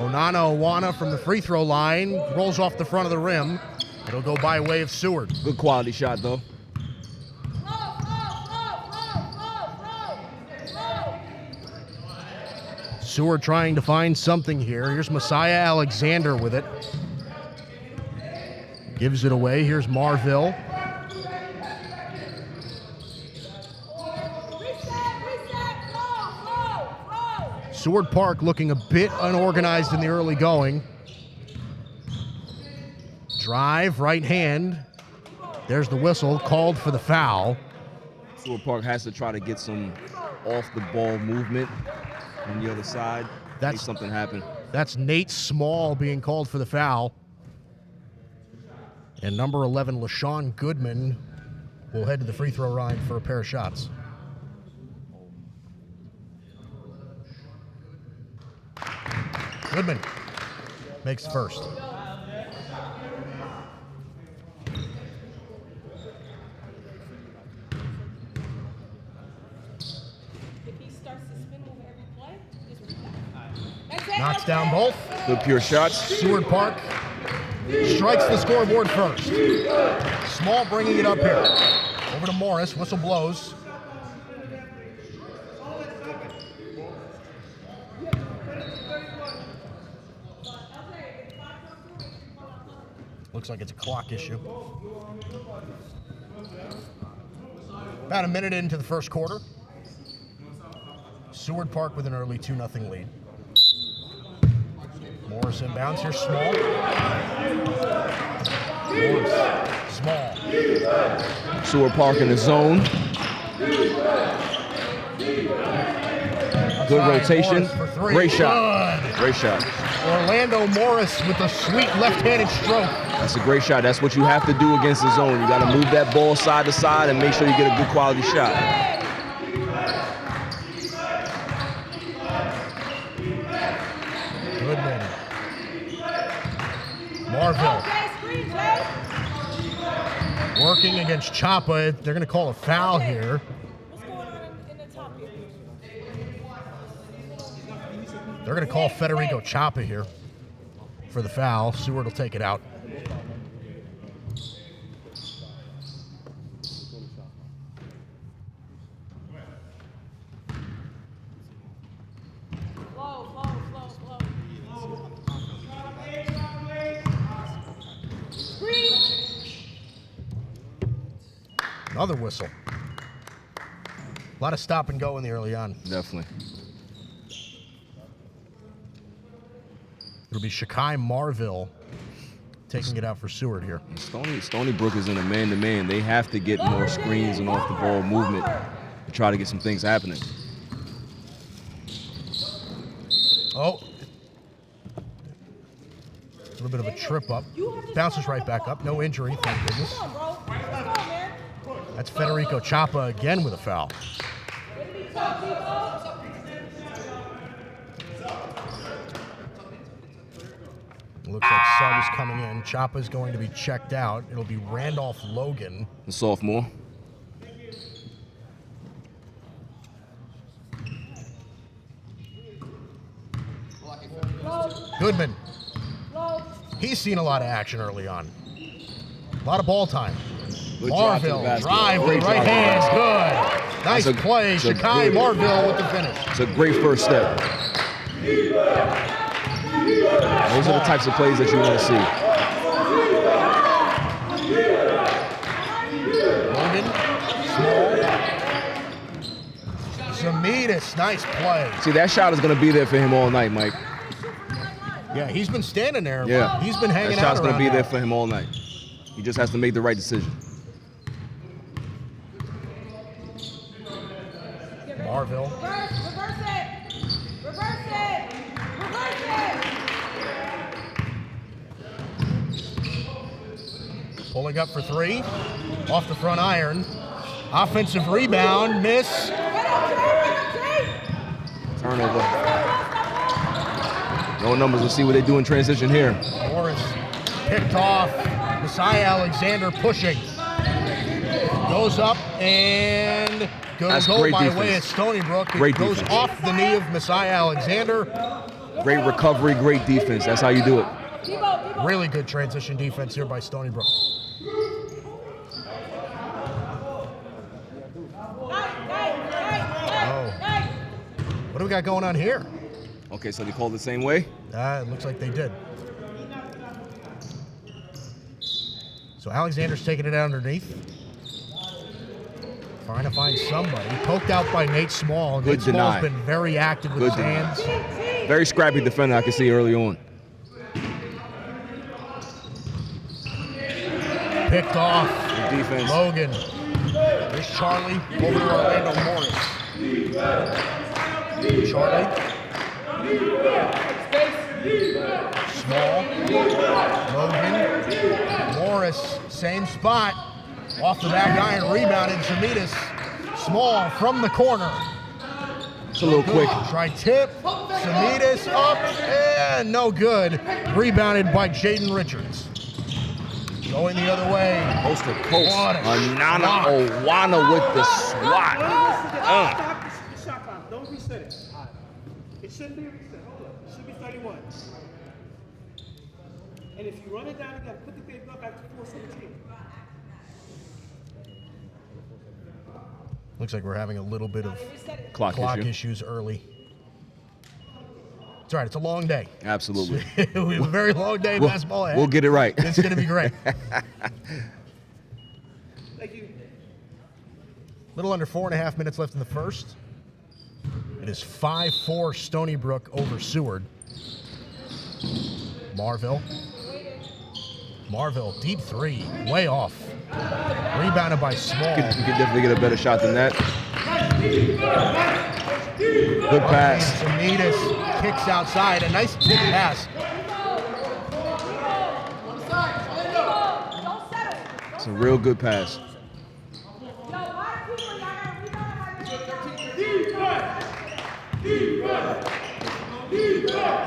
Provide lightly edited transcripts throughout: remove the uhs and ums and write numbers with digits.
Onana Owana from the free throw line rolls off the front of the rim. It'll go by way of Seward. Good quality shot, though. Seward trying to find something here. Here's Messiah Alexander with it. Gives it away. Here's Marville. Seward Park looking a bit unorganized in the early going. Drive, right hand. There's the whistle, called for the foul. Seward Park has to try to get some off-the-ball movement on the other side. Make something happen. That's Nate Small being called for the foul. And number 11, LaShawn Goodman, will head to the free throw line for a pair of shots. Goodman makes first. Knocks down both. Good pure shots. Seward Park strikes the scoreboard first. Small bringing it up here. Over to Morris. Whistle blows. Looks like it's a clock issue. About a minute into the first quarter. Seward Park with an early 2-0 lead. Morris inbounds here, Small. Morris, Small. Seward Park in the zone. Good rotation. Great shot. Good. Great shot. Orlando Morris with a sweet left-handed stroke. That's a great shot. That's what you have to do against the zone. You got to move that ball side to side and make sure you get a good quality shot. Goodman. Marville. Working against Chapa. They're going to call a foul here. What's going on in the top here? They're going to call Federico Chapa here for the foul. Seward will take it out. Another whistle. A lot of stop and go in the early on. Definitely. It'll be Shakai Marville taking it out for Seward here. Stony Brook is in a man-to-man. They have to get more screens and off-the-ball movement to try to get some things happening. Oh. A little bit of a trip up. Bounces right back up. No injury, thank goodness. That's Federico Chapa again with a foul. Looks like sub is coming in. Chapa's going to be checked out. It'll be Randolph Logan. The sophomore. Goodman. He's seen a lot of action early on. A lot of ball time. Marville, drive with right hands, good. Nice play, Shakai Marville with the finish. It's a great first step. Those are the types of plays that you want to see. Logan, Small. Zamidis, nice play. See, that shot is going to be there for him all night, Mike. Yeah, he's been standing there. Yeah. He's been hanging out. That shot's going to be there for him all night. He just has to make the right decision. Marville. Reverse it. Reverse it. Reverse it. Pulling up for three. Off the front iron. Offensive rebound. Miss. Turnover. No numbers. We'll see what they do in transition here. Morris picked off. Messiah Alexander pushing. Goes up and goes by way of Stony Brook. It goes off the knee of Messiah Alexander. Great recovery, great defense. That's how you do it. Really good transition defense here by Stony Brook. What do we got going on here? Okay, so they called the same way? It looks like they did. So Alexander's taking it out underneath. Trying to find somebody. Poked out by Nate Small. Good Nate deny. Small's been very active with his hands. Very scrappy defender, I can see early on. Picked off. Good defense. Logan. There's Charlie over to Orlando Morris. Charlie. Small. Logan. Morris, same spot. Off the back iron, rebounded Semitis. Small from the corner. It's a little quick. Try tip. Semitis up and no good. Rebounded by Jaden Richards. Going the other way. Coast to coast. Onana Owana with the swat. Stop the shot clock. Don't reset it. It shouldn't be reset. Hold up. It should be 31. And if you run it down again, put the big block after 4:17. Looks like we're having a little bit of Clock issue. issues early. It's all right. It's a long day. Absolutely. We have a very long day of basketball ahead. We'll get it right. It's going to be great. Thank you. Little under 4.5 minutes left in the first. It is 5-4 Stony Brook over Seward. Marville, deep three, way off. Rebounded by Small. You can definitely get a better shot than that. Good pass. Semitis kicks outside. A nice kick pass. It's a real good pass.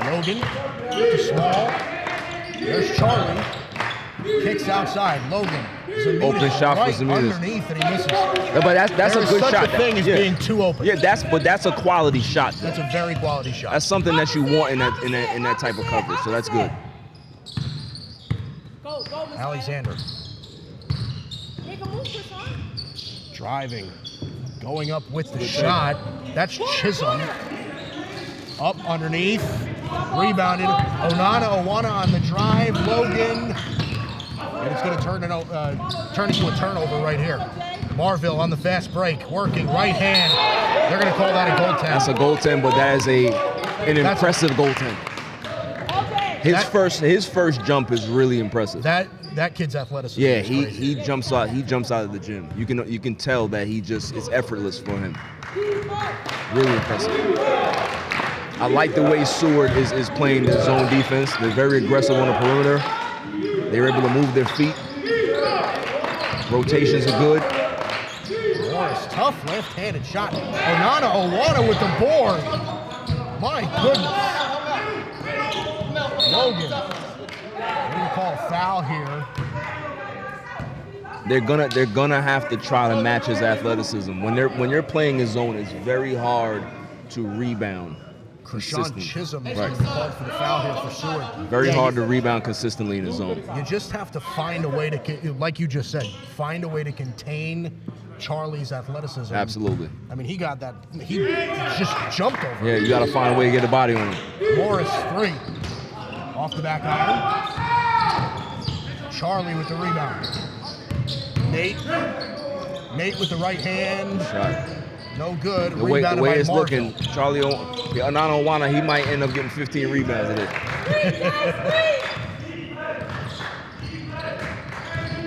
Logan to Small. There's Charlie. Kicks outside. Logan. Open shot right for Semitis. Underneath and he misses. Yeah, but that's a good such shot. a thing as being too open. Yeah, that's a quality shot. That's a very quality shot. That's something that you want in that type of coverage. So that's good. Alexander Make a move, Krishan. driving, going up with the shot. That's Chisholm. Up underneath, rebounded. Owana on the drive. Logan, and it's going to turn into a turnover right here. Marville on the fast break, working right hand. They're going to call that a goaltend. That's a goaltend, but that is an impressive goaltend. His first jump is really impressive. That kid's athleticism. Yeah, is crazy. he jumps out. He jumps out of the gym. You can tell that it's effortless for him. Really impressive. I like the way Seward is playing the zone defense. They're very aggressive on the perimeter. They're able to move their feet. Rotations are good. Morris, tough left-handed shot. Owana with the board. My goodness. Logan. We're gonna call a foul here. They're gonna have to try to match his athleticism. When you're playing his zone, it's very hard to rebound. Krishan Chisholm is called for the foul here for Seward. Very hard to rebound consistently in his zone. You just have to find a way to, like you just said, find a way to contain Charlie's athleticism. Absolutely. I mean, he got that. He just jumped over. Yeah, you got to find a way to get a body on him. Morris, 3. Off the back iron. Charlie with the rebound. Nate with the right hand. Shot. No good. The way it's Marville. looking, Charlie Owana, he might end up getting 15 rebounds today.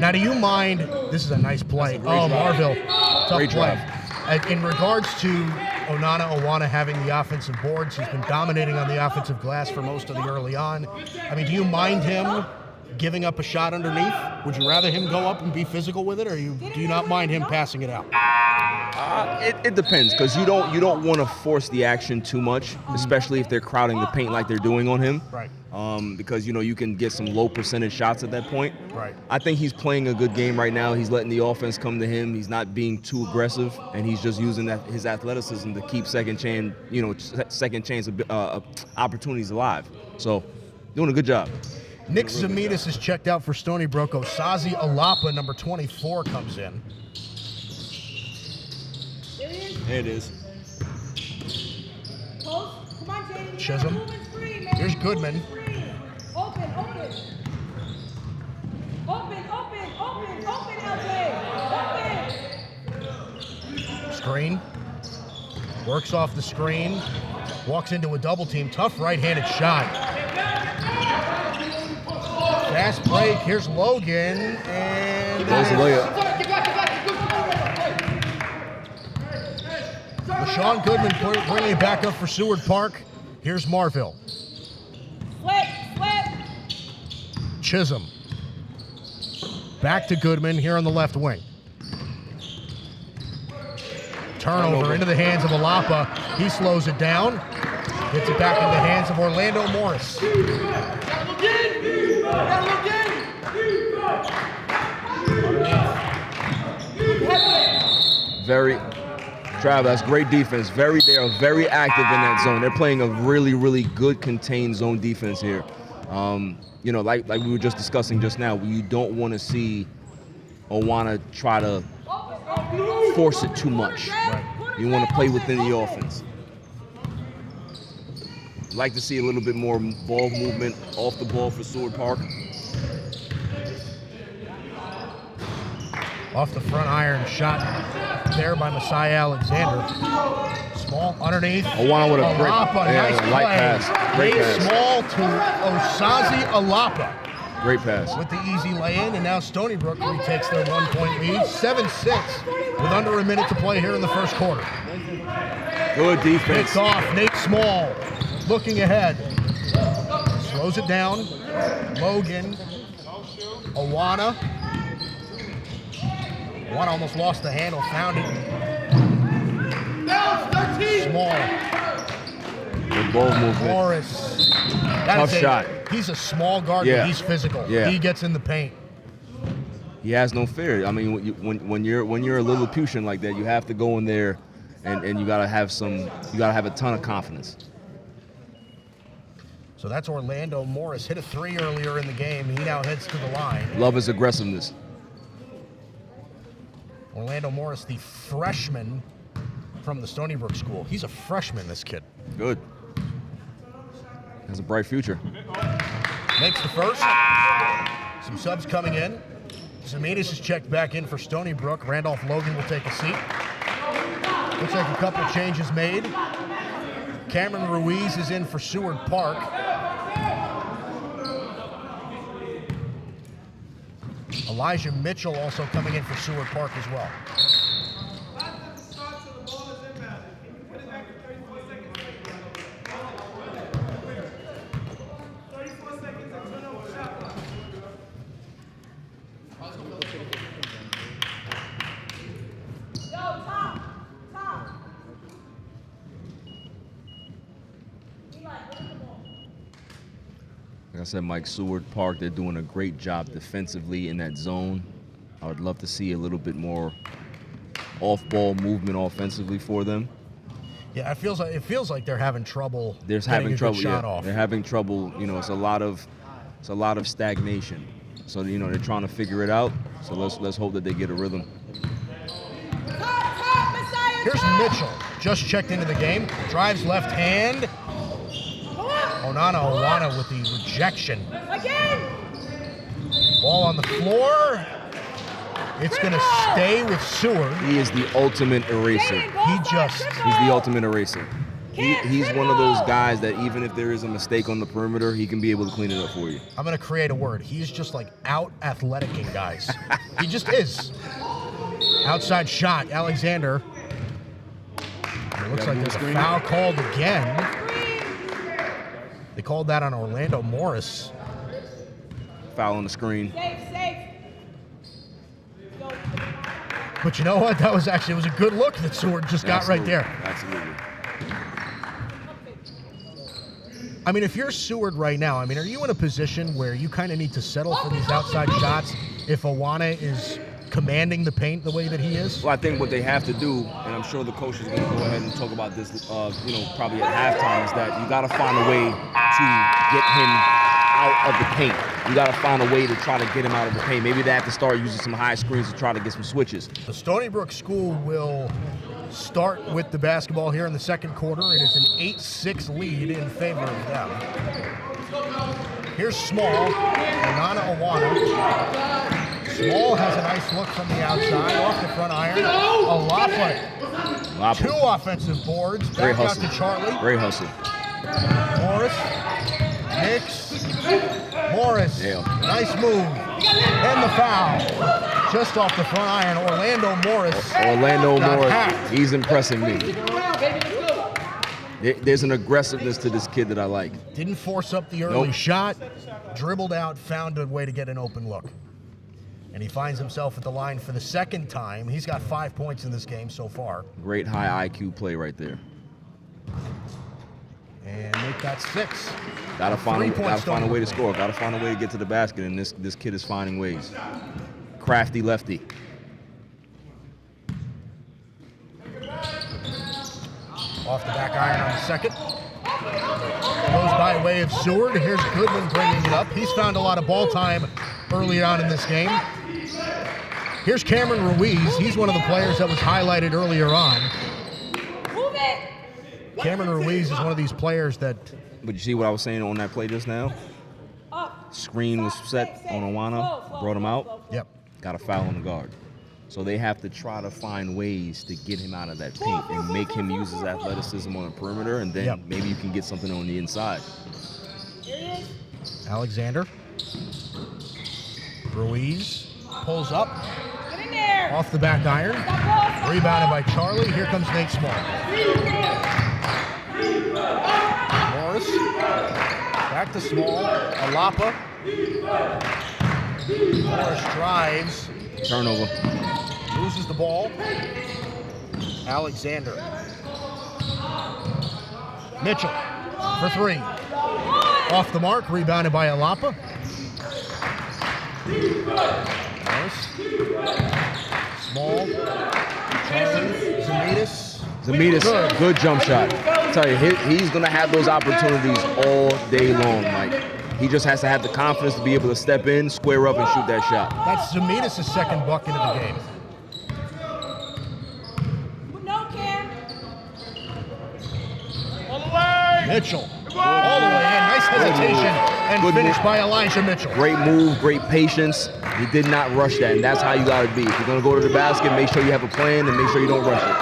Now, do you mind? This is a nice play. Marville, tough Great play. In regards to Owana having the offensive boards, he's been dominating on the offensive glass for most of the early on. I mean, do you mind him giving up a shot underneath? Would you rather him go up and be physical with it, or do you not mind him passing it out? It depends, because you don't want to force the action too much, especially if they're crowding the paint like they're doing on him. Right. Because you can get some low percentage shots at that point. Right. I think he's playing a good game right now. He's letting the offense come to him. He's not being too aggressive, and he's just using his athleticism to keep second chance opportunities alive. So, doing a good job. Nick Zamitas is checked out for Stony Brook. Osazi Alapa, number 24, comes in. There it is. Come on, James. Chisholm. Here's Goodman. Open, LJ. Open. Screen. Works off the screen. Walks into a double team. Tough right-handed shot. Fast break. Here's Logan. And There's the layup. Sean Goodman bringing it back up for Seward Park. Here's Marville. Flip. Chisholm. Back to Goodman here on the left wing. Turnover into the hands of Alapa. He slows it down. Gets it back in the hands of Orlando Morris. Trav, that's great defense. They are very active in that zone. They're playing a really, really good contained zone defense here. Like we were just discussing just now, you don't want to see Owana try to force it too much. Right. You want to play within the offense. Like to see a little bit more ball movement off the ball for Seward Park. Off the front iron shot there by Messiah Alexander. Small underneath. Owana with a great, nice light play. pass. Great pass. Small to Osazi Alapa. Great pass. With the easy lay-in, and now Stony Brook retakes their 1-point lead, 7-6, with under a minute to play here in the first quarter. Good defense. Picks off, Nate Small, looking ahead. Slows it down. Logan. Owana almost lost the handle, found it. Small. Good ball movement. Morris. Tough shot. He's a small guard, but he's physical. Yeah. He gets in the paint. He has no fear. I mean, when you're a Lilliputian like that, you have to go in there, and you gotta have a ton of confidence. So that's Orlando Morris. Hit a 3 earlier in the game. He now heads to the line. Love his aggressiveness. Orlando Morris, the freshman from the Stony Brook school. He's a freshman, this kid. Good. Has a bright future. Makes the first. Some subs coming in. Zamitas is checked back in for Stony Brook. Randolph Logan will take a seat. Looks like a couple of changes made. Cameron Ruiz is in for Seward Park. Elijah Mitchell also coming in for Seward Park as well. Like I said, Mike, Seward Park, they're doing a great job defensively in that zone. I would love to see a little bit more off-ball movement offensively for them. Yeah, it feels like they're having trouble. They're having trouble. Off. They're having trouble. It's a lot of stagnation. So they're trying to figure it out. So let's hope that they get a rhythm. Here's Mitchell, just checked into the game. Drives left hand. Owana with the rejection. Ball on the floor. It's going to stay with Seward. He is the ultimate eraser. He's the ultimate eraser. He's one of those guys that even if there is a mistake on the perimeter, he can be able to clean it up for you. I'm going to create a word. He's just like out-athleticing guys. He just is. Outside shot, Alexander. It looks like there's a foul called again. They called that on Orlando Morris. foul on the screen. Safe. Go. But you know what? That was actually, it was a good look that Seward just got right there. Absolutely. I mean, if you're Seward right now, I mean, are you in a position where you kind of need to settle for these outside shots if Awana is commanding the paint the way that he is? Well, I think what they have to do, and I'm sure the coach is going to go ahead and talk about this, probably at halftime, is that you got to find a way to get him out of the paint. You got to find a way to try to get him out of the paint. Maybe they have to start using some high screens to try to get some switches. The Stony Brook School will start with the basketball here in the second quarter. It is an 8-6 lead in favor of them. Here's Small, Nana Awana. Small has a nice look from the outside, off the front iron. Alapa. Two offensive boards. Back out to Charlie. Great hustle. Morris. Hicks. Morris. Yeah. Nice move. And the foul. Just off the front iron, Orlando Morris. Morris. He's impressing me. There's an aggressiveness to this kid that I like. Didn't force up the early shot. Dribbled out, found a way to get an open look. And he finds himself at the line for the second time. He's got 5 points in this game so far. Great high IQ play right there. And make that 6. Gotta find a way to score. Gotta find a way to get to the basket, and this kid is finding ways. Crafty lefty. Off the back iron on the second. Goes by way of Seward. Here's Goodwin bringing it up. He's found a lot of ball time early on in this game. Here's Cameron Ruiz. He's one of the players that was highlighted earlier on. Move it. Cameron Ruiz is one of these players that... But you see what I was saying on that play just now? Up. Screen was set on Awana, brought him out. Yep. Got a foul on the guard. So they have to try to find ways to get him out of that paint and make him use his athleticism on the perimeter, and then maybe you can get something on the inside. Here he is. Alexander. Ruiz pulls up. Get in there. Off the back iron. Rebounded by Charlie. Here comes Nate Small. Morris. Back to Small. Alapa. Morris drives. Turnover. Loses the ball. Alexander. Mitchell for 3. Off the mark. Rebounded by Alapa. Morris. Small. Charlie. Zamitis, good jump shot. I tell you, he's going to have those opportunities all day long, Mike. He just has to have the confidence to be able to step in, square up, and shoot that shot. That's Zamitis' second bucket of the game. No, Cam. Mitchell. All the way in. Nice hesitation and finish by Elijah Mitchell. Great move, great patience. He did not rush that, and that's how you got to be. If you're going to go to the basket, make sure you have a plan and make sure you don't rush it.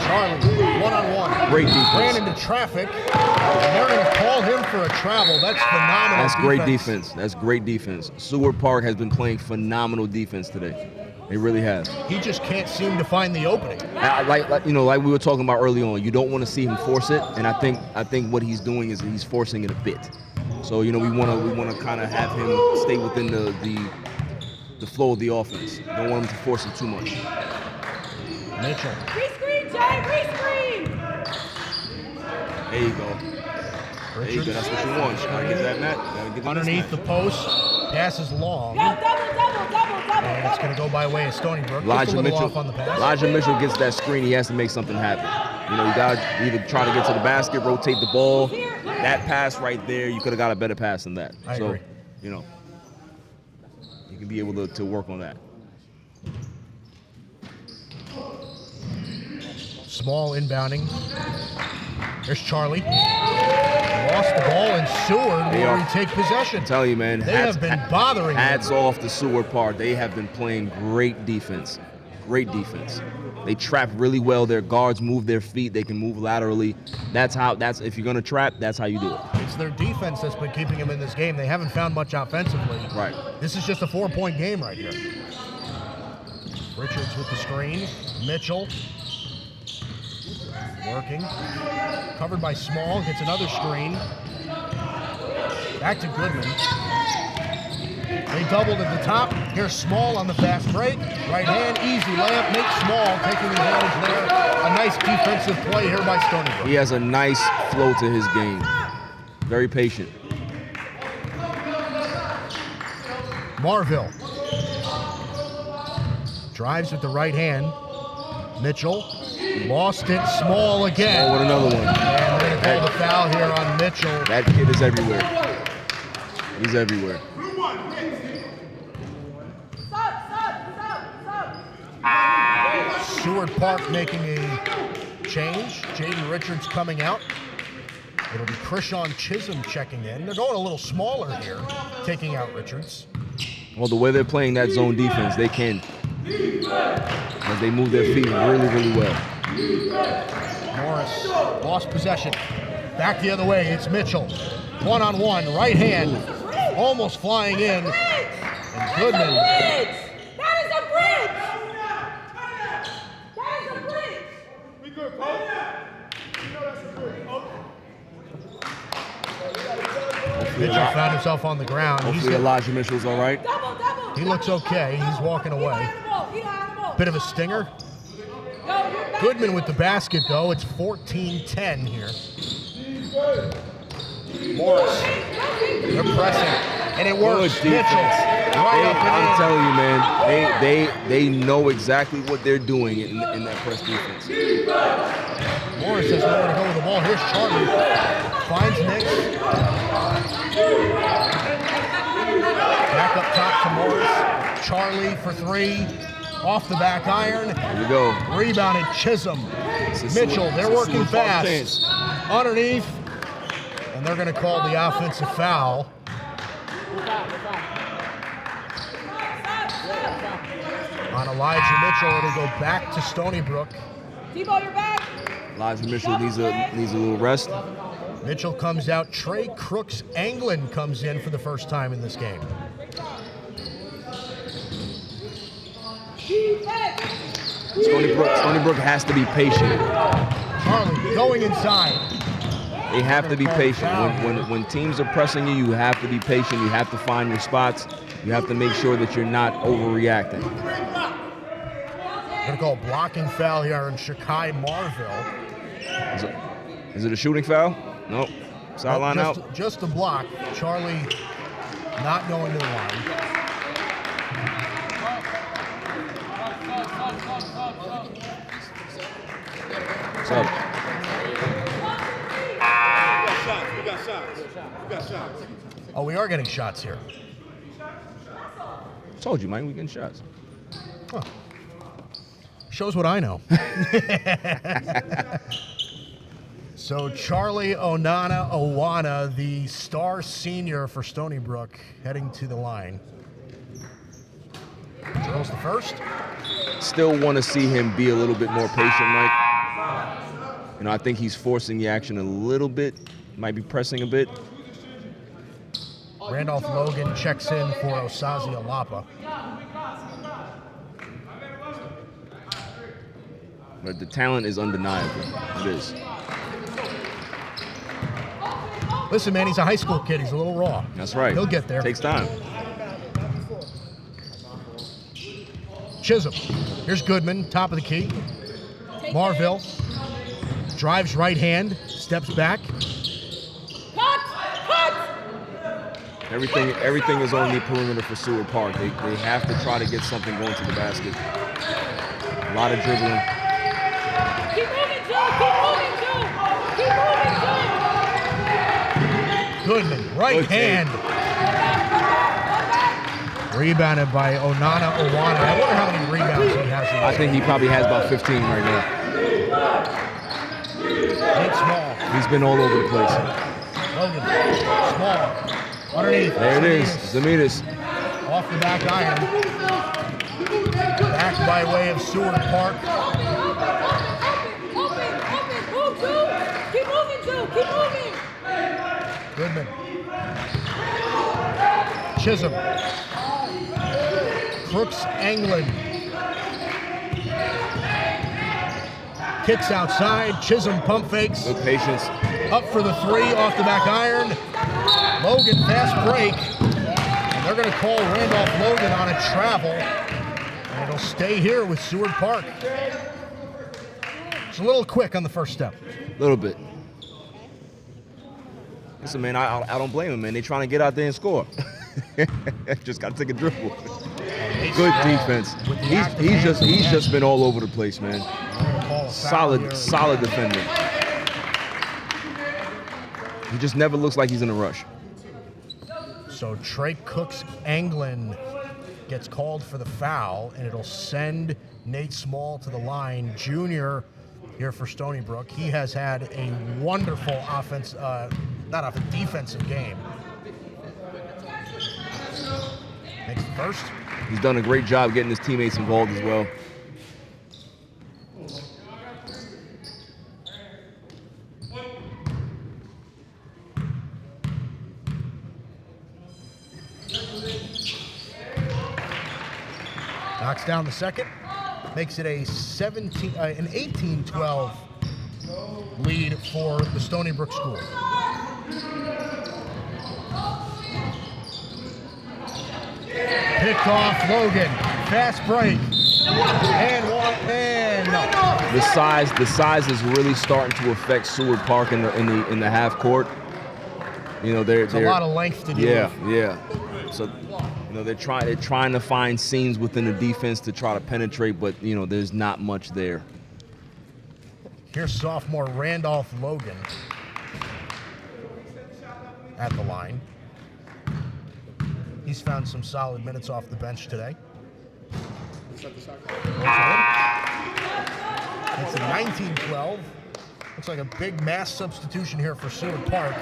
Charlie, one-on-one. Great defense. Ran into traffic, and they're going to call him for a travel. That's phenomenal. That's great defense. That's great defense. Seward Park has been playing phenomenal defense today. They really have. He just can't seem to find the opening. Like we were talking about early on, you don't want to see him force it, and I think what he's doing is he's forcing it a bit. So we want to kind of have him stay within the flow of the offense. Don't want him to force it too much. Mitchell. Re-screen, Jay, re-screen. There you go. There you go. That's what you want. You gotta get that net. Underneath the post, passes long. Yo, double. And it's going to go by way of Stony Brook. Elijah Mitchell gets that screen. He has to make something happen. You got to either try to get to the basket, rotate the ball. That pass right there, you could have got a better pass than that. I agree. You can be able to work on that. Small inbounding. There's Charlie. Lost the ball, and Seward will retake possession. I tell you, man. They have been bothering hats off to Seward Park. They have been playing great defense. Great defense. They trap really well. Their guards move their feet. They can move laterally. If you're going to trap, that's how you do it. It's their defense that's been keeping them in this game. They haven't found much offensively. Right. This is just a 4-point game right here. Richards with the screen. Mitchell. Working. Covered by Small. Gets another screen. Back to Goodman. They doubled at the top. Here's Small on the fast break. Right hand, easy layup. Makes Small taking advantage there. A nice defensive play here by Stony Brook. He has a nice flow to his game. Very patient. Marville drives with the right hand. Mitchell lost it. Small again. Small with another one. And they're going to call the foul here on Mitchell. That kid is everywhere. He's everywhere. Seward Park making a change. Jaden Richards coming out. It'll be Krishan Chisholm checking in. They're going a little smaller here, taking out Richards. Well, the way they're playing that zone defense, they can. Because they move their feet really, really well. Morris lost possession. Back the other way, it's Mitchell. One-on-one, right hand, almost flying in. And Goodman. That is a bridge! That is a bridge! We good, coach? You know that's a bridge, coach. Mitchell found himself on the ground. Hopefully Elijah Mitchell's all right. Double, double! He looks okay. He's walking away. Bit of a stinger. Goodman with the basket, though. It's 14-10 here. Morris. They're pressing. And it works. Good defense. Mitchell. Right up and I'm in. telling you, man, they know exactly what they're doing in that press defense. Morris has nowhere to go with the ball. Here's Charlie. Finds Nick. Back up top to Morris. Charlie for three. Off the back iron. Here we go. Rebounded Chisholm. Mitchell, they're working fast. Underneath. And they're going to call the offensive foul. On Elijah Mitchell, it'll go back to Stony Brook. T-ball, you're back. Elijah Mitchell needs a little rest. Mitchell comes out. Trey Crooks Anglin comes in for the first time in this game. Stony Brook has to be patient. Charlie going inside. They have to be patient. When teams are pressing you, you have to be patient. You have to find your spots. You have to make sure that you're not overreacting. Going to call a blocking foul here on Shakai Marville. Is it a shooting foul? Nope. Sideline out. Just a block. Charlie not going to the line. What's up? We got shots. Oh, we are getting shots here. Told you, Mike, we getting shots. Huh. Shows what I know. So Charlie Owana, the star senior for Stony Brook, heading to the line. Drills the first. Still want to see him be a little bit more patient, Mike. You know, I think he's forcing the action a little bit. Might be pressing a bit. Randolph Logan checks in for Osazi Alapa. But the talent is undeniable. It is. Listen, man, he's a high school kid. He's a little raw. That's right. He'll get there. Takes time. Chisholm. Here's Goodman, top of the key. Marville drives right hand, steps back. Everything is on the perimeter for Seward Park. They have to try to get something going to the basket. A lot of dribbling. Keep moving, Joe. Keep moving, Joe. Goodman, right hand. Rebounded by Owana. I wonder how many rebounds he has. I think he probably has about 15 right now. Nate Small. He's been all over the place. Logan, Small. Underneath. There it is. Zamitas. Off the back iron. Back by way of Seward Park. Open. Move, Joe. Keep moving, Joe. Keep moving. Goodman. Chisholm. Crooks Anglin. Kicks outside. Chisholm pump fakes. Good patience. Up for the three off the back iron. Logan, fast break. And they're going to call Randolph Logan on a travel. And it'll stay here with Seward Park. It's a little quick on the first step. A little bit. Listen, man, I don't blame him, man. They're trying to get out there and score. Just got to take a dribble. Good defense. He's just been all over the place, man. Solid defender. He just never looks like he's in a rush. So Trey Cooks-Anglin gets called for the foul, and it'll send Nate Small to the line. Junior here for Stony Brook. He has had a wonderful defensive game. Makes the first. He's done a great job getting his teammates involved as well. Knocks down the second, makes it an 18-12 lead for the Stony Brook school. Picked off Logan, fast break, and no. The size is really starting to affect Seward Park in the half court. You know, they're a lot of length to do. Yeah. So, you know, they're trying to find seams within the defense to try to penetrate, but you know, there's not much there. Here's sophomore Randolph Logan at the line. He's found some solid minutes off the bench today. It's a 19-12. Looks like a big mass substitution here for Seward Park.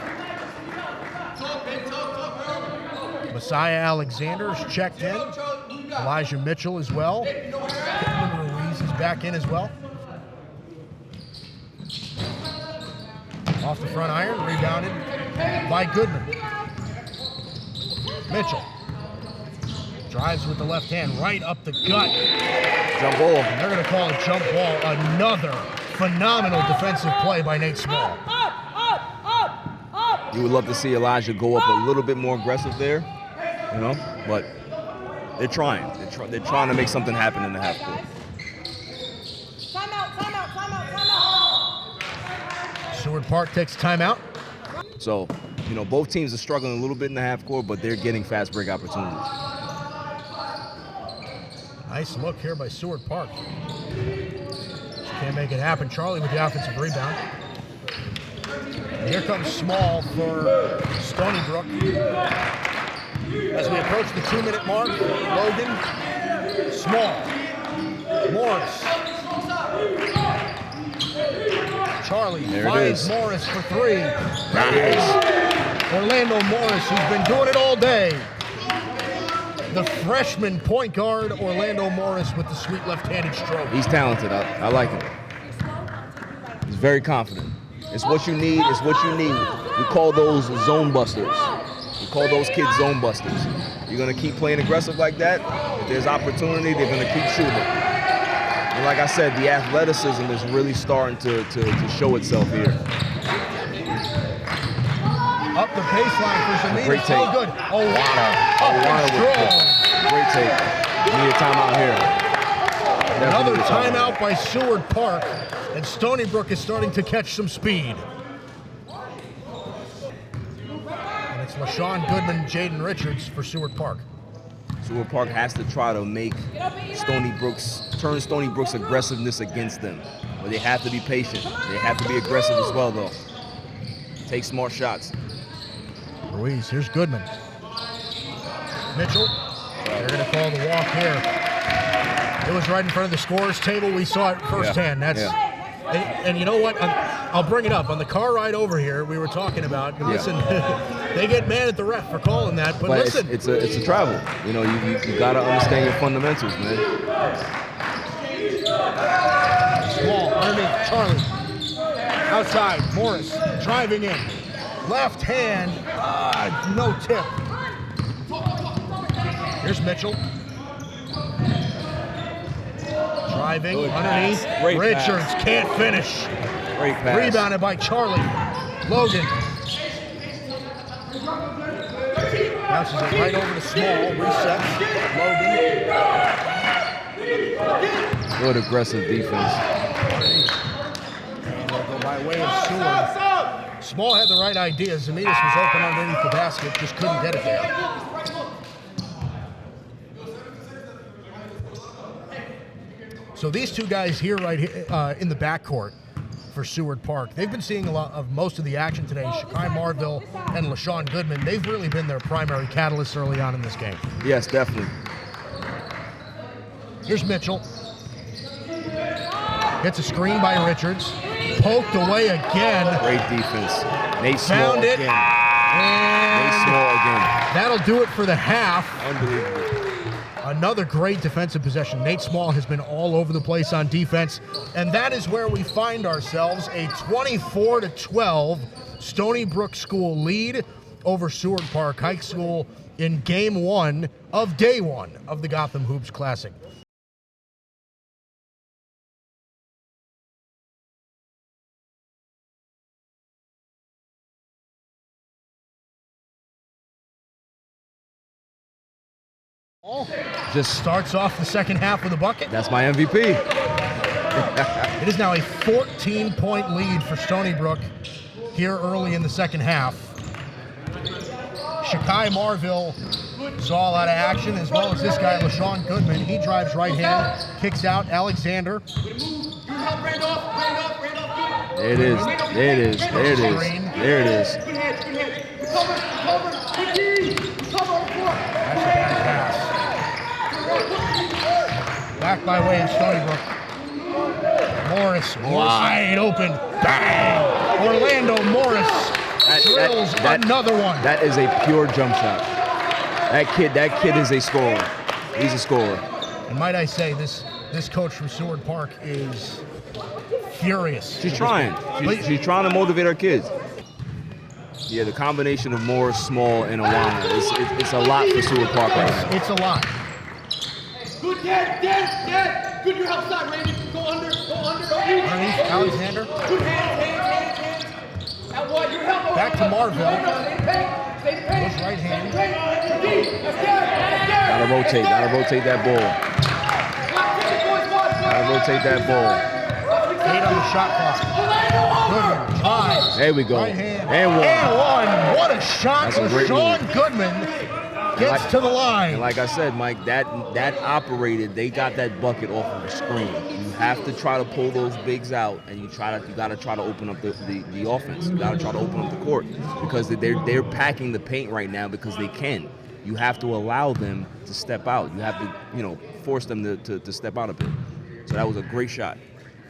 Messiah Alexander's checked in. Elijah Mitchell as well. Pittman Ruiz is back in as well. Off the front iron, rebounded by Goodman. Mitchell drives with the left hand right up the gut. Jump ball. And they're going to call a jump ball. Another phenomenal defensive play by Nate Small. You would love to see Elijah go up a little bit more aggressive there, you know, but they're trying. They're trying to make something happen in the half court. Timeout. Seward Park takes timeout. So, you know, both teams are struggling a little bit in the half court, but they're getting fast break opportunities. Nice look here by Seward Park. Just can't make it happen. Charlie with the offensive rebound. And here comes Small for Stony Brook. As we approach the 2-minute mark, Logan, Small, Morris. Charlie finds Morris for three. Nice. Orlando Morris, who's been doing it all day. The freshman point guard, Orlando Morris, with the sweet left-handed stroke. He's talented. I like him. He's very confident. It's what you need. It's what you need. We call those zone busters. We call those kids zone busters. You're going to keep playing aggressive like that. If there's opportunity, they're going to keep shooting. And like I said, the athleticism is really starting to show itself here. Up the baseline for Zamina. Great take. Oh, good. Owana Great take. You need a timeout here. Another timeout by Seward Park, and Stony Brook is starting to catch some speed. And it's LaShawn Goodman, Jaden Richards for Seward Park. Seward Park has to try to make turn Stony Brook's aggressiveness against them. But they have to be patient. They have to be aggressive as well, though. Take smart shots. Ruiz, here's Goodman. Mitchell, they're going to call the walk here. It was right in front of the scorer's table. We saw it firsthand. And you know what? I'll bring it up. On the car ride over here, we were talking about, listen, they get mad at the ref for calling that, but listen. It's a travel. You know, you got to understand your fundamentals, man. Small, underneath, Charlie. Outside, Morris, driving in. Left hand, no tip. Here's Mitchell. Driving, underneath. Richards can't finish. Great pass. Rebounded by Charlie. Logan. Bounces it right over to Small, resets, Logan. What aggressive defense. And they'll go by way of Seward. Small had the right idea. Zemitas was open underneath the basket, just couldn't get it there. So these two guys here, right here, in the backcourt for Seward Park, they've been seeing a lot of most of the action today. Shakai Marville and LaShawn Goodman, they've really been their primary catalysts early on in this game. Yes, definitely. Here's Mitchell. Gets a screen by Richards. Poked away again. Great defense. Nate Small Found it. again. And Nate Small again. that'll do it for the half. Unbelievable. Another great defensive possession. Nate Small has been all over the place on defense, and that is where we find ourselves, a 24-12 Stony Brook School lead over Seward Park High School in Game 1 of Day 1 of the Gotham Hoops Classic. Just starts off the second half with a bucket. That's my MVP. It is now a 14-point lead for Stony Brook here early in the second half. Shakai Marville saw a lot of action, as well as this guy, LaShawn Goodman. He drives right hand, kicks out Alexander. There it is. There it is. There it is. There it is. That's a bad pass. Back by way of Stony Brook. Morris wide open. Bang! Orlando Morris drills another one. That is a pure jump shot. That kid is a scorer. He's a scorer. And might I say, this coach from Seward Park is furious. She's trying. She's trying to motivate her kids. Yeah, the combination of Morris, Small, and Awana, it's a lot for Seward Park right now. It's a lot. Good, Dad. Good, your outside, Randy. Go under. Underneath, Alexander. Good hands. Back to Marville. Push right hand. Gotta rotate that ball. Eight on the shot clock. Goodman drives. There we go. Right hand. And one. What a shot. LaShawn Goodman gets to the line. And like I said, Mike, that operated. They got that bucket off of the screen. You have to try to pull those bigs out, and you got to try to open up the offense. You got to try to open up the court because they're packing the paint right now because they can. You have to allow them to step out. You have to force them to step out a bit. So that was a great shot.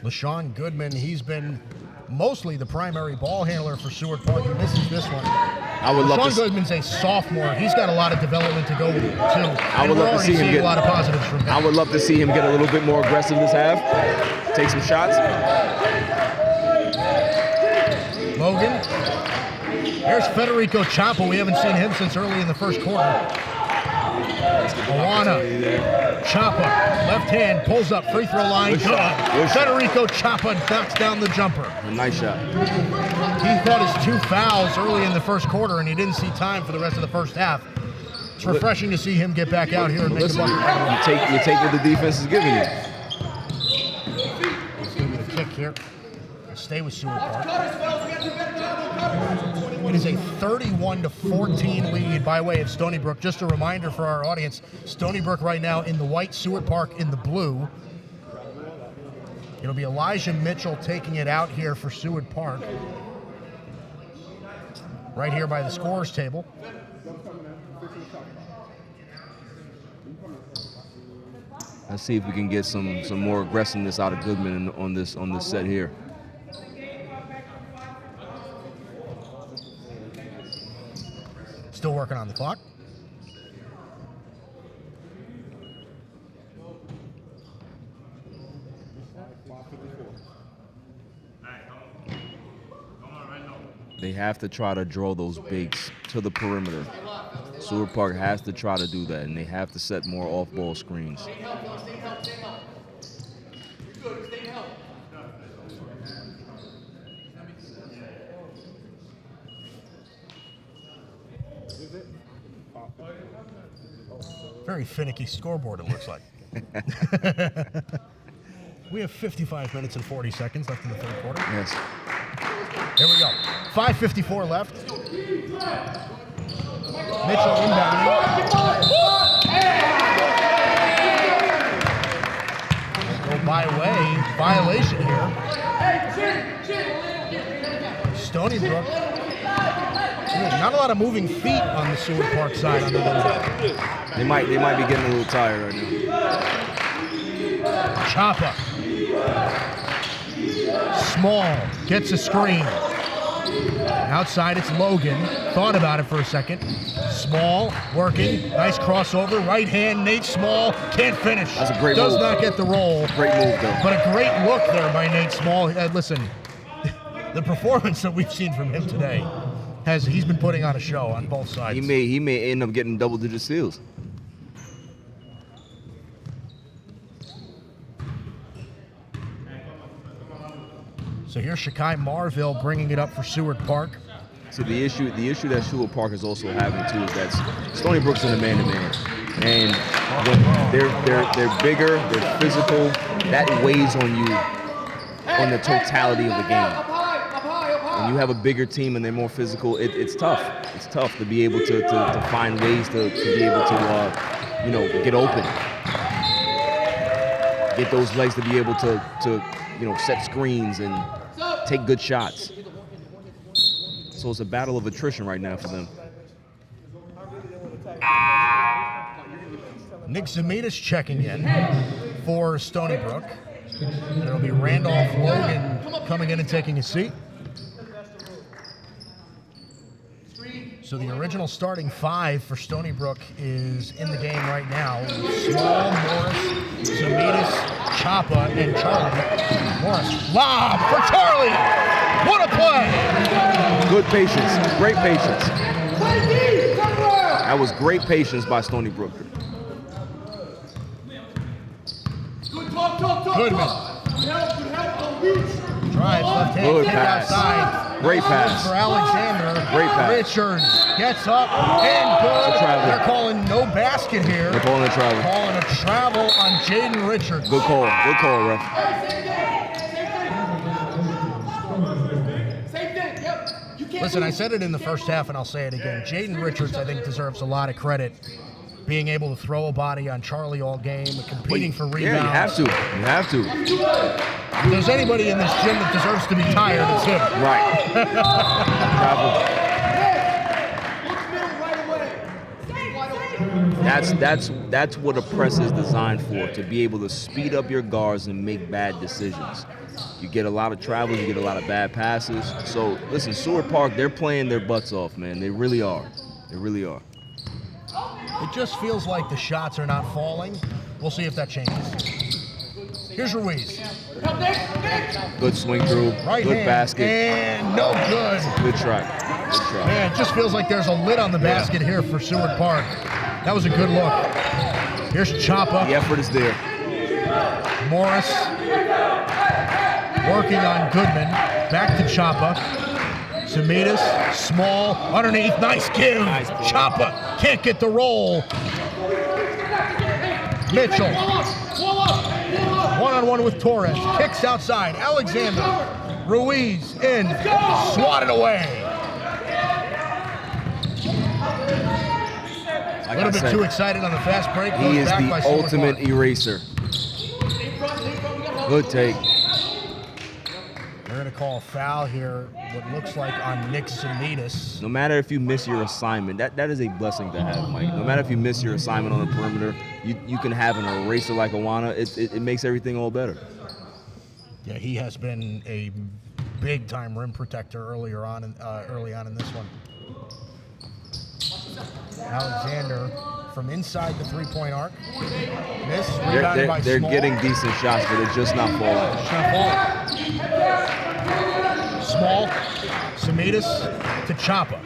LaShawn Goodman, he's been mostly the primary ball handler for Seward Park. He misses this one. LaShawn Goodman's a sophomore. He's got a lot of development to go to. I would love to see him get a lot of positives from him. I would love to see him get a little bit more aggressive this half. Take some shots. Logan. There's Federico Ciampa. We haven't seen him since early in the first quarter. Awana. Ciampa. Left hand. Pulls up. Free throw line. Good. Federico Ciampa knocks down the jumper. A nice shot. He thought his 2 fouls early in the first quarter, and he didn't see time for the rest of the first half. It's refreshing to see him get back out here and make a bucket. You take what the defense is giving you. Let's give me the kick here. Stay with Seward Park. It is a 31-14 lead by way of Stony Brook. Just a reminder for our audience, Stony Brook right now in the white, Seward Park in the blue. It'll be Elijah Mitchell taking it out here for Seward Park. Right here by the scorer's table. Let's see if we can get some more aggressiveness out of Goodman on this set here. Still working on the clock. They have to try to draw those bigs to the perimeter. Seward Park has to try to do that, and they have to set more off-ball screens. Very finicky scoreboard, it looks like. We have 55 minutes and 40 seconds left in the third quarter. Yes. Here we go. 5:54 left. Mitchell inbounding. Go by way. Violation here. Stony Brook. Not a lot of moving feet on the Seward Park side. Under the They might be getting a little tired right now. Choppa. Small gets a screen. Outside it's Logan. Thought about it for a second. Small working. Nice crossover. Right hand. Nate Small can't finish. That's a great Does move. not get the roll. Great move though. But a great look there by Nate Small. Listen, the performance that we've seen from him today he's been putting on a show on both sides. He may end up getting double-digit steals. So here's Shakai Marville bringing it up for Seward Park. So the issue that Seward Park is also having too is that Stony Brook's in a man-to-man, and when they're bigger, they're physical. That weighs on you on the totality of the game. When you have a bigger team and they're more physical, it's tough. It's tough to be able to find ways to be able to get open, get those legs to be able to set screens and take good shots. So it's a battle of attrition right now for them. Nick Zamitas checking in for Stony Brook. It'll be Randolph Logan coming in and taking a seat. So the original starting five for Stony Brook is in the game right now. Small, Morris, Zamitas, Choppa, and Charlie. Morris, lob for Charlie! What a play! Good patience, great patience. That was great patience by Stony Brook. Goodman. Drives left hand, Good kick pass. outside. Great pass. For Alexander. Great pass. Richards gets up and good. They're calling no basket here. They're calling a travel. Calling a travel on Jaden Richards. Good call, ref. Listen, I said it in the first half, and I'll say it again. Jaden Richards, I think, deserves a lot of credit. Being able to throw a body on Charlie all game, competing for rebounds. Yeah, you have to. If there's anybody in this gym that deserves to be tired, it's him. Right. That's what a press is designed for, to be able to speed up your guards and make bad decisions. You get a lot of travels, you get a lot of bad passes. So listen, Seward Park, they're playing their butts off, man. They really are. They really are. It just feels like the shots are not falling. We'll see if that changes. Here's Ruiz. Good swing through, Right good hand, basket. and no good. Good try. Man, it just feels like there's a lid on the basket here for Seward Park. That was a good look. Here's Choppa. The effort is there. Morris working on Goodman. Back to Choppa. Zamitas, small, underneath, nice give. Choppa can't get the roll. Mitchell. One-on-one with Torres. Kicks outside. Alexander. Ruiz in. Swatted away. A little bit too excited on the fast break. He is the ultimate eraser. Good take. They're going to call a foul here, what looks like on Nick Zamitas. No matter if you miss your assignment, that is a blessing to have, Mike. No matter if you miss your assignment on the perimeter, you can have an eraser like Awana. It makes everything all better. Yeah, he has been a big-time rim protector early on in this one. Alexander from inside the three-point arc. Miss, rebounded by They're Small. getting decent shots, but they're just not falling. Just not falling. Small, Zamitas to Choppa.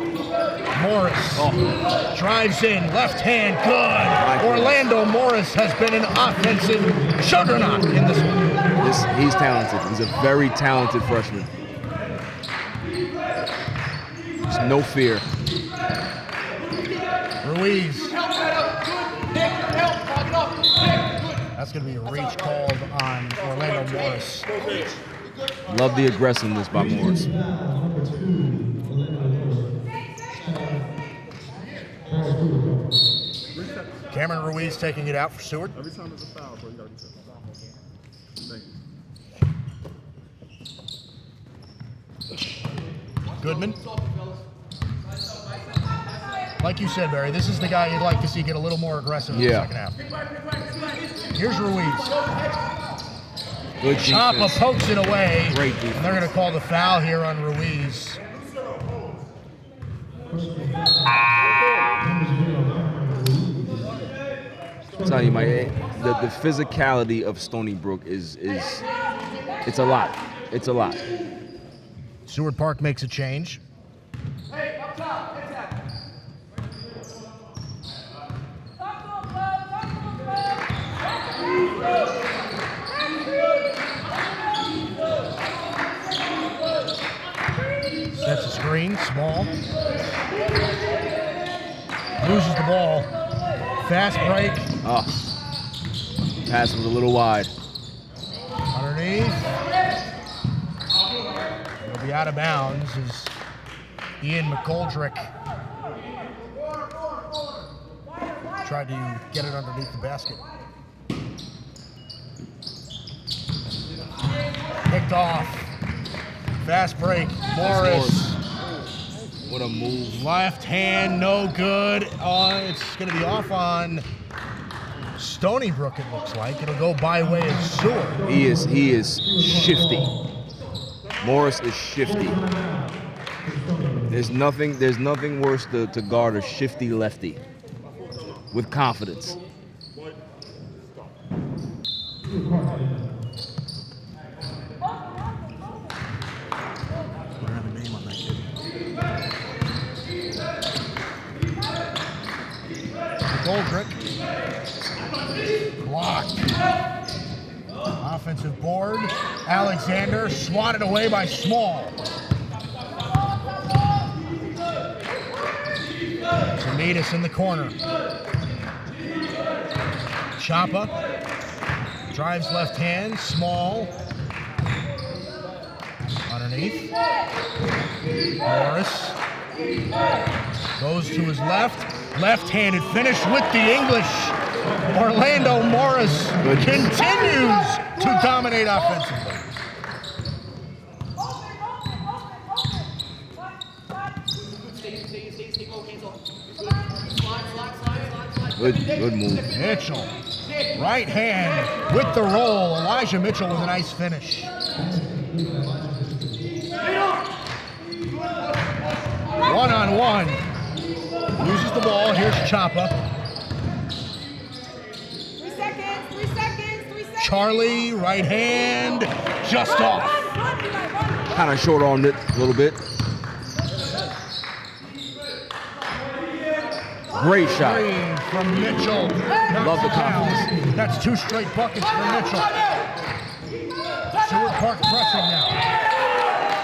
Morris drives in, left hand, good. Orlando Morris has been an offensive juggernaut in this one. He's talented. He's a very talented freshman. There's no fear. Ruiz. That's going to be a reach called on Orlando Morris. Love the aggressiveness by Morris. Cameron Ruiz taking it out for Seward. Every time it's a foul, bro, you gotta be Thank you. Goodman. Like you said, Barry, this is the guy you'd like to see get a little more aggressive in the second half. Here's Ruiz. Good Chapa defense. pokes it away. Great defense. And they're going to call the foul here on Ruiz. I'm telling you, the physicality of Stony Brook is it's a lot. It's a lot. Seward Park makes a change. Sets a screen, small. Loses the ball. Fast break. Oh, pass was a little wide. Underneath. It'll be out of bounds as Ian McGoldrick tried to get it underneath the basket. Picked off. Fast break. Morris. What a move. Left hand, no good. It's going to be off on Stony Brook, it looks like. It'll go by way of Seward. He is shifty. Morris is shifty. There's nothing worse to guard a shifty lefty with confidence. Goldrick. Blocked. Offensive board. Alexander swatted away by Small. Samitas in the corner. Chapa. Drives left hand. Small. Underneath. Morris. Goes to his left. Left-handed finish with the English. Orlando Morris continues to dominate offensively. Good move. Mitchell, right hand with the roll. Elijah Mitchell with a nice finish. One-on-one. Loses the ball. Here's Chapa. 3 seconds, 3 seconds, 3 seconds. Charlie, right hand, just off. Kind of short-armed it a little bit. Great shot. Green from Mitchell. Love the confidence. That's 2 straight buckets for Mitchell. Seward Park pressing now.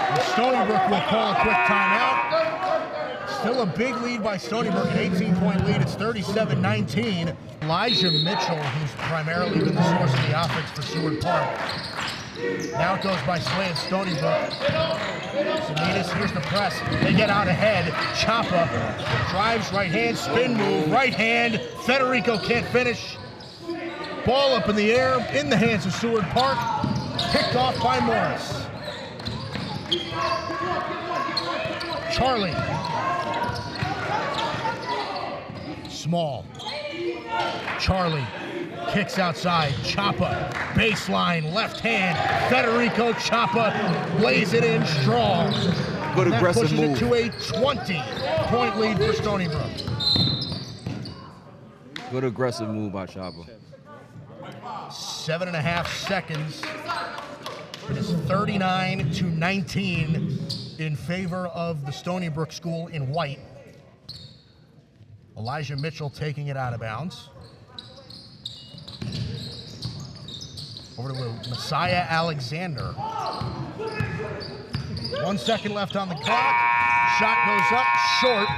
And Stony Brook will call a quick timeout. Still a big lead by Stony Brook, an 18-point lead. It's 37-19. Elijah Mitchell, who's primarily been the source of the offense for Seward Park. Now it goes by Slay and Stony Brook. Samitas, here's the press. They get out ahead. Chapa drives right hand, spin move, right hand. Federico can't finish. Ball up in the air, in the hands of Seward Park. Picked off by Morris. Charlie. Small. Charlie kicks outside. Chapa, baseline, left hand. Federico Chapa lays it in strong. Good And aggressive that move. pushes it to a 20-point lead for Stony Brook. Good aggressive move by Chapa. 7.5 seconds. It is 39-19 in favor of the Stony Brook school in white. Elijah Mitchell taking it out of bounds. Over to Messiah Alexander. 1 second left on the clock. Shot goes up short.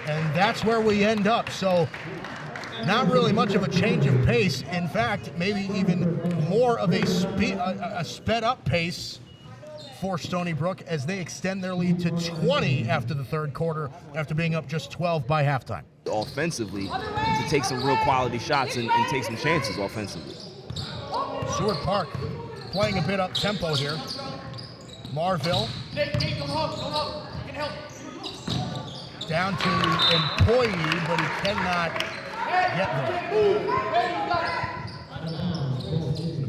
And that's where we end up. So not really much of a change of pace. In fact, maybe even more of a sped up pace for Stony Brook as they extend their lead to 20 after the third quarter, after being up just 12 by halftime. Offensively, to take some real quality shots and take some chances offensively. Seward Park playing a bit up tempo here. Marville down to Employee, but he cannot get there.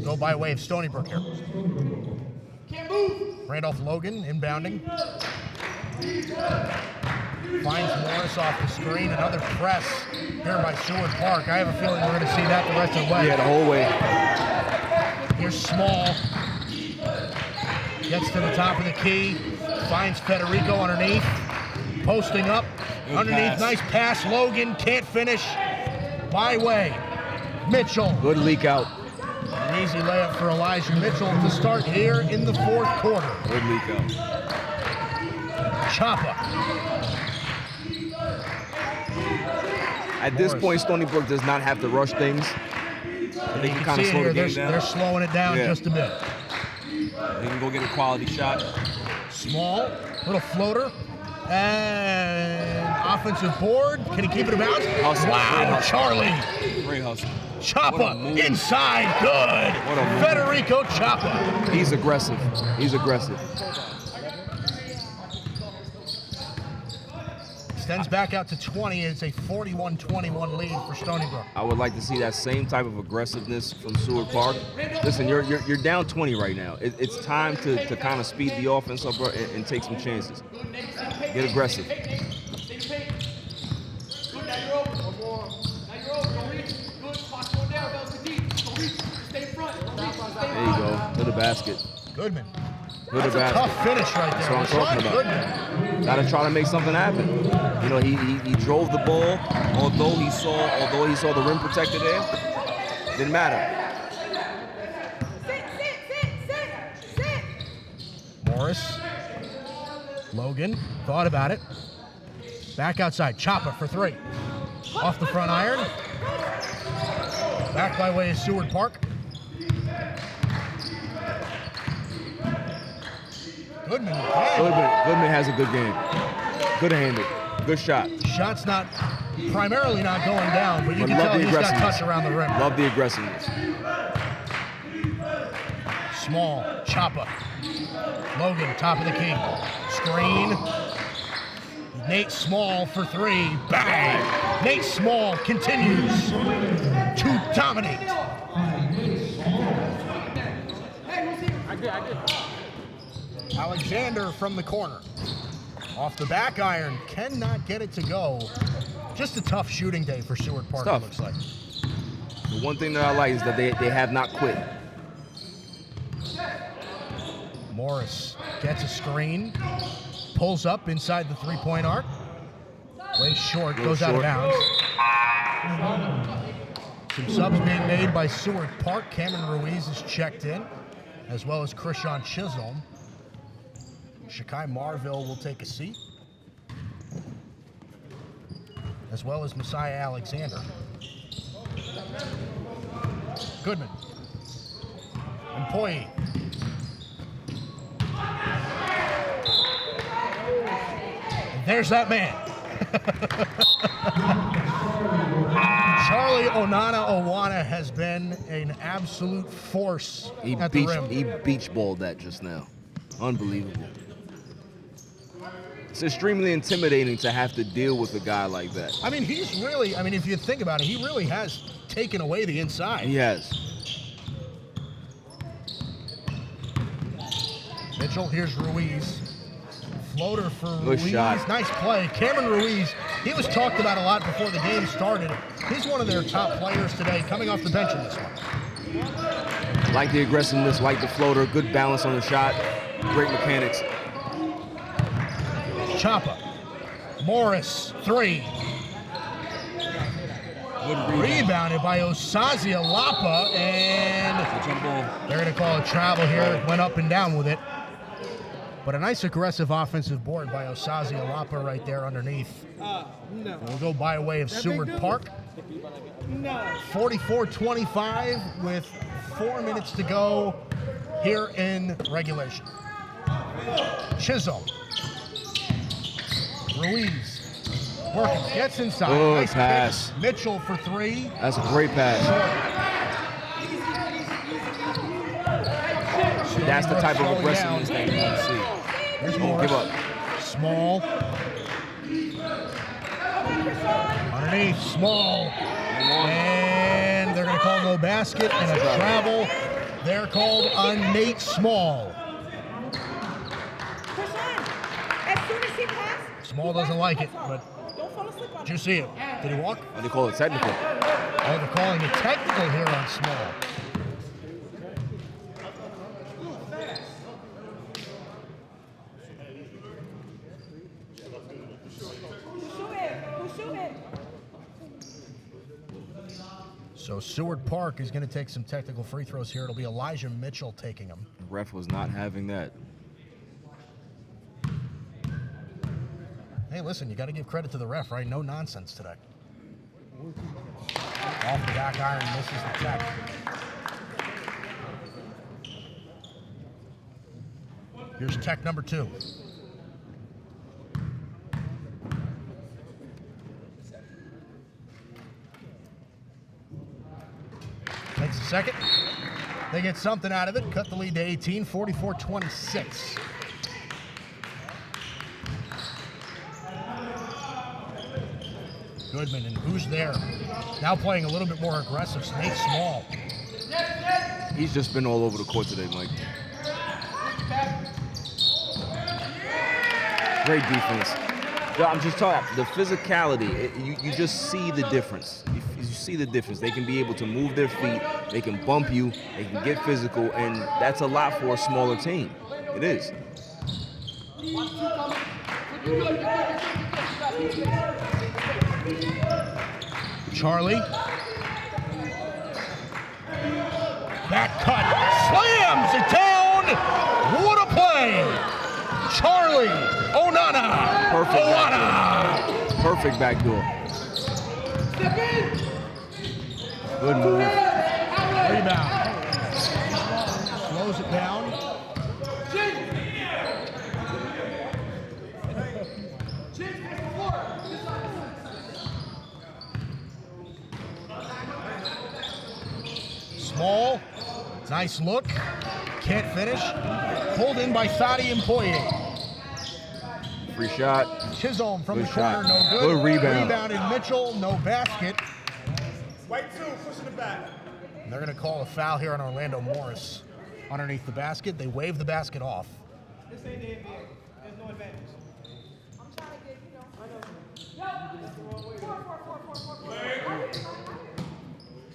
Go by way of Stony Brook here. Randolph Logan inbounding. Finds Morris off the screen. Another press here by Seward Park. I have a feeling we're going to see that the rest of the way. Yeah, the whole way. Here's Small. Gets to the top of the key. Finds Federico underneath. Posting up. Good underneath. pass. Nice pass. Logan can't finish. By way. Mitchell. Good leak out. An easy layup for Elijah Mitchell to start here in the fourth quarter. Good leak out. Choppa. At this point, Stony Brook does not have to rush things. They can kind of slow the game down. They're slowing it down just a bit. They can go get a quality shot. Small, little floater, and offensive board. Can he keep it in bounds? Hustle. Wow, Charlie. Great hustle. Choppa inside, good. What a move. Federico Choppa. He's aggressive. He's aggressive. Extends back out to 20. It's a 41-21 lead for Stony Brook. I would like to see that same type of aggressiveness from Seward Park. Listen, you're down 20 right now. It's time to kind of speed the offense up and take some chances. Get aggressive. There you go, to the basket. Goodman. To the That's a basket. tough finish right there. That's what I'm talking about. Goodman. Got to try to make something happen. You know, he drove the ball, although he saw the rim protector there. Didn't matter. Sit. Morris. Logan thought about it. Back outside. Choppa for three. Off the front iron. Back by way of Seward Park. Goodman again. Goodman has a good game. Good handed. Good shot. Shot's primarily not going down, but you can tell he's got touch around the rim. Love the aggressiveness. Small, Choppa. Logan, top of the key. Screen. Nate Small for three. Bang! Nate Small continues to dominate. I did. Alexander from the corner. Off the back iron, cannot get it to go. Just a tough shooting day for Seward Park, it looks like. The one thing that I like is that they have not quit. Morris gets a screen, pulls up inside the three-point arc. Way short, goes out of bounds. Some subs being made by Seward Park. Cameron Ruiz is checked in, as well as Krishan Chisholm. Shakai Marville will take a seat, as well as Messiah Alexander. Goodman. Employee. And there's that man. Charlie Owana has been an absolute force at the rim. He beach balled that just now. Unbelievable. It's extremely intimidating to have to deal with a guy like that. I mean, he's really, if you think about it, he really has taken away the inside. He has. Mitchell, here's Ruiz. Floater for Good Ruiz. shot. Nice play. Cameron Ruiz, he was talked about a lot before the game started. He's one of their top players today, coming off the bench in this one. Like the aggressiveness, like the floater, good balance on the shot, great mechanics. Choppa. Morris, three. Good Rebounded by Osazia Lapa, and they're going to call a travel here. Went up and down with it. But a nice aggressive offensive board by Osazi Alapa right there underneath. No. We'll go by way of Seward Park. No. 44-25 with 4 minutes to go here in regulation. Chisholm. Ruiz. Working. Gets inside. Good nice pass. Pitch. Mitchell for 3. That's a great pass. That's the type of aggressiveness that you want to see. Here's Don't give up. Small. Underneath, Small. And they're going to call no basket and a travel. They're called on Nate Small. As soon as he passed, Small doesn't like it, but don't fall asleep on did you see it? Did he walk? What do they call it? Technical. Oh, they're calling it technical here on Small. So Seward Park is going to take some technical free throws here. It'll be Elijah Mitchell taking them. The ref was not having that. Hey, listen, you got to give credit to the ref, right? No nonsense today. Off the back iron, misses the tech. Here's tech number 2. Takes a second. They get something out of it. Cut the lead to 18, 44-26. Goodman, and who's there? Now playing a little bit more aggressive. Nate Small. He's just been all over the court today, Mike. Great defense. I'm just talking, the physicality, you just see the difference. You see the difference. They can be able to move their feet, they can bump you, they can get physical, and that's a lot for a smaller team. It is. Charlie. Back cut. Slams it down. What a play. Charlie Onana. Perfect backdoor. Perfect backdoor. Good move. Rebound. Slows it down. Small, nice look, can't finish. Pulled in by Thadi Mpoye. Free shot. Chisholm from Good the corner, shot. no good. Good rebound. Rebounded Mitchell, no basket. White 2, pushing it back. And they're going to call a foul here on Orlando Morris underneath the basket. They wave the basket off. This ain't the NBA. There's no advantage. I'm trying to get,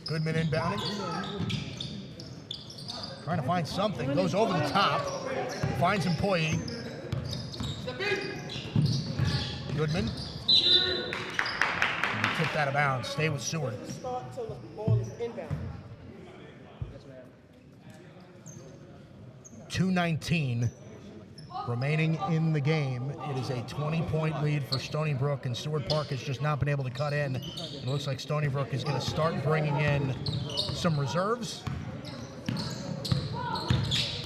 Goodman inbounding. Trying to find something. Goes over the top. Finds Mpoye. Goodman. And kicked out of bounds. Stay with Seward. Start till the ball is inbound. 2:19 remaining in the game. It is a 20-point lead for Stony Brook, and Seward Park has just not been able to cut in. It looks like Stony Brook is going to start bringing in some reserves.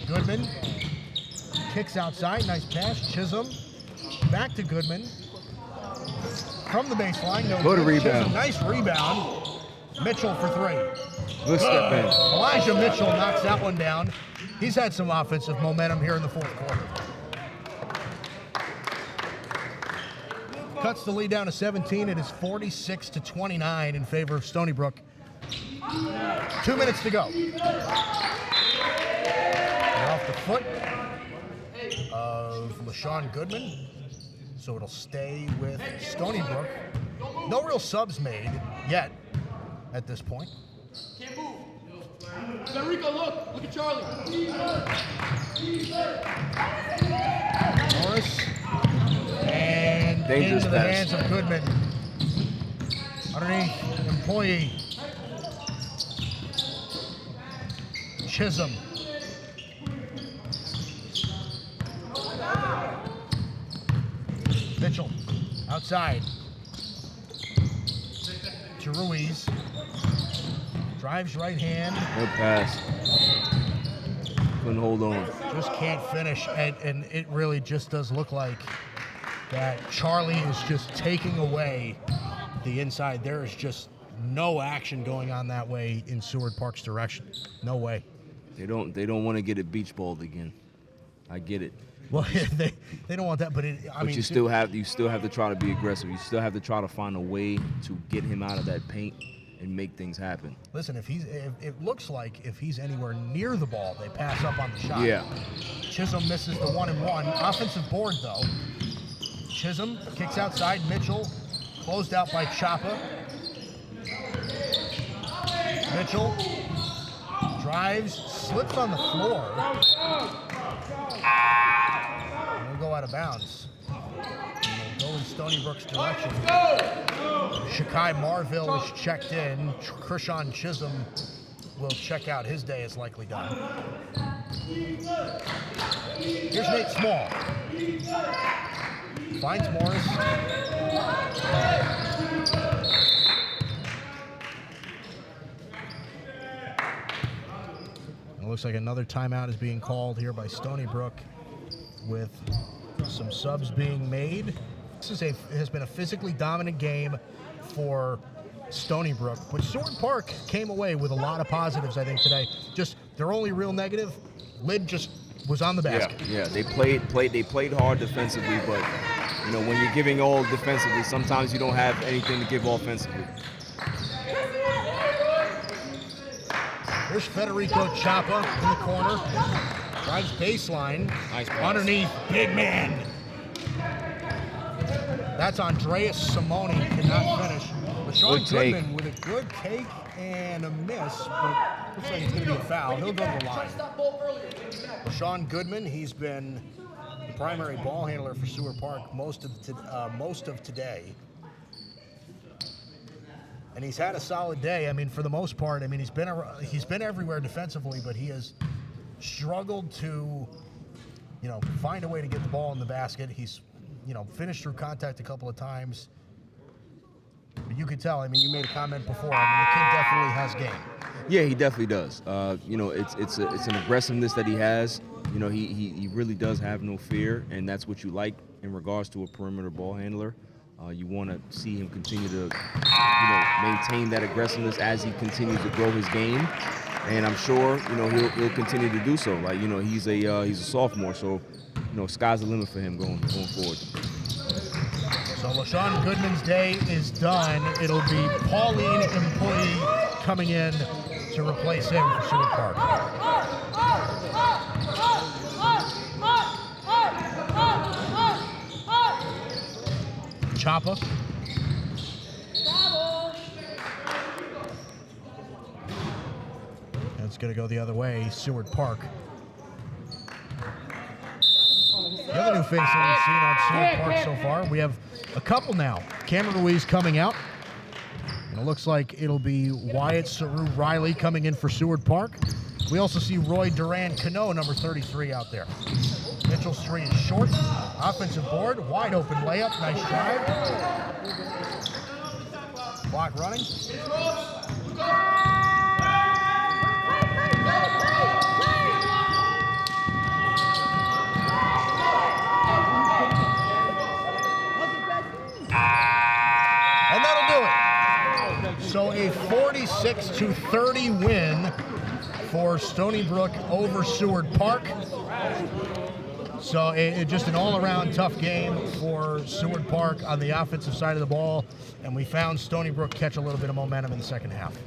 Goodman kicks outside. Nice pass. Chisholm back to Goodman. From the baseline. No good rebound. Chisholm, nice rebound. Mitchell for 3. Good step in. Elijah Mitchell knocks that one down. He's had some offensive momentum here in the 4th quarter. Cuts the lead down to 17. It is 46-29 in favor of Stony Brook. 2 minutes to go. And off the foot of LaShawn Goodman. So it'll stay with Stony Brook. No real subs made yet at this point. Can't move. Rico, look at Charlie. Morris. And dangerous into the pass. hands of Goodman. Underneath, Mpoye. Chisholm. outside to Ruiz. Drives right hand. Good pass. Couldn't hold on. Just can't finish, and it really just does look like that Charlie is just taking away the inside. There is just no action going on that way in Seward Park's direction. No way. They don't want to get it beach balled again. I get it. Well, they don't want that, but I mean, you still have to try to be aggressive. You still have to try to find a way to get him out of that paint and make things happen. Listen, if it looks like if he's anywhere near the ball, they pass up on the shot. Yeah. Chisholm misses the 1-and-1. Offensive board though. Chisholm kicks outside. Mitchell closed out by Chapa. Mitchell drives, slips on the floor. And will go out of bounds. And will go in Stony Brook's direction. Shakai Marville is checked in. Krishan Chisholm will check out. His day is likely done. Here's Nate Small. Finds Morris. It looks like another timeout is being called here by Stony Brook with some subs being made. This has been a physically dominant game for Stony Brook, but Seward Park came away with a lot of positives, I think, today. Just their only real negative, lid just was on the basket. Yeah. They played hard defensively, but you know, when you're giving all defensively, sometimes you don't have anything to give offensively. Here's Federico Chapa in the corner. Drives baseline. Nice pass. Underneath, big man. That's Andreas Simone, cannot finish. LaShawn Goodman with a good take and a miss, but looks like it's going to be a foul. He'll go to the line. LaShawn Goodman, he's been the primary ball handler for Seward Park most of today. And he's had a solid day. I mean, for the most part, I mean, he's been everywhere defensively, but he has struggled to, you know, find a way to get the ball in the basket. He's, you know, finished through contact a couple of times. But you could tell, I mean, you made a comment before. I mean, the kid definitely has game. Yeah, he definitely does. You know, it's an aggressiveness that he has. You know, he really does have no fear, and that's what you like in regards to a perimeter ball handler. You want to see him continue to, you know, maintain that aggressiveness as he continues to grow his game, and I'm sure, you know, he'll continue to do so. Like, you know, he's a sophomore, so, you know, sky's the limit for him going forward. So LaShawn Goodman's day is done. It'll be Pauline employee coming in to replace him for Seward Park. Chapa. It's going to go the other way, Seward Park. The other new face that we've seen on Seward Park so far, we have a couple now. Cameron Ruiz coming out. And it looks like it'll be Wyatt Saru Riley coming in for Seward Park. We also see Roy Duran-Cano, number 33, out there. Mitchell's three is short. Offensive board, wide open layup, nice drive. Clock running. And that'll do it. So a 46-30 win for Stony Brook over Seward Park. So just an all-around tough game for Seward Park on the offensive side of the ball, and we found Stony Brook catch a little bit of momentum in the second half.